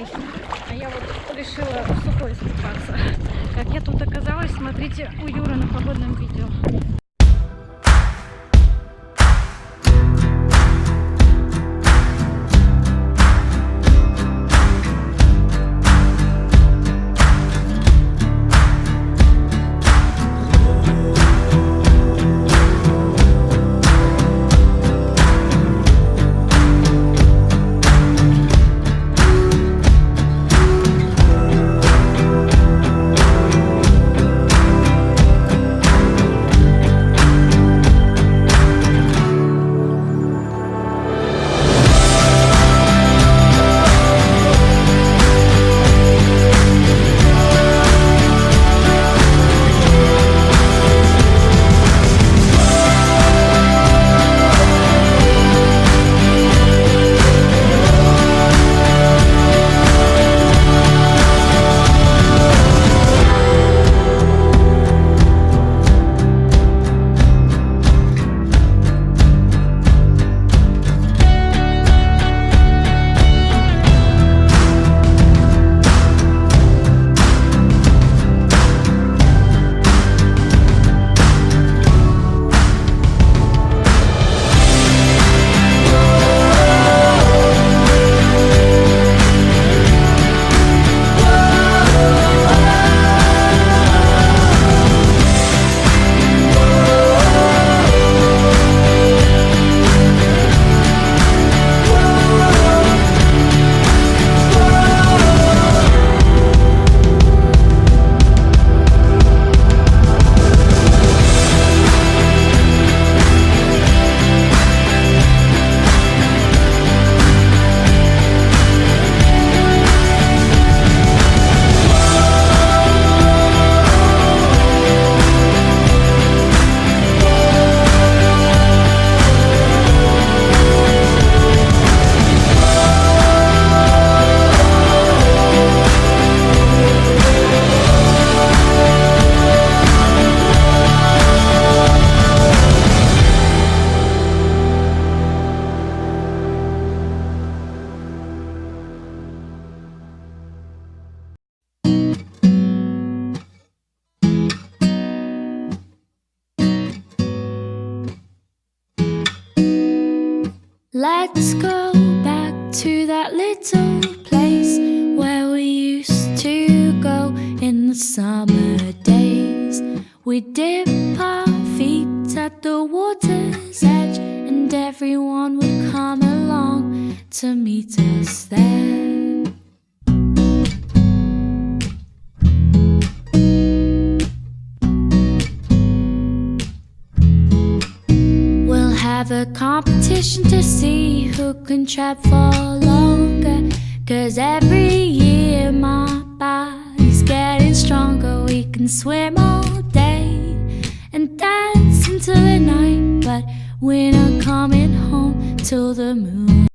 Подводный. А я вот решила в Сукко искупаться. Как я тут оказалась, смотрите у Юры на погодном видео. Let's go back to that little place where we used to go in the summer days. We dip our feet at the water's edge, and everyone would come along to meet us there. Have a competition to see who can trap for longer, 'cause every year my body's getting stronger. We can swim all day and dance into the night, but we're not coming home till the moon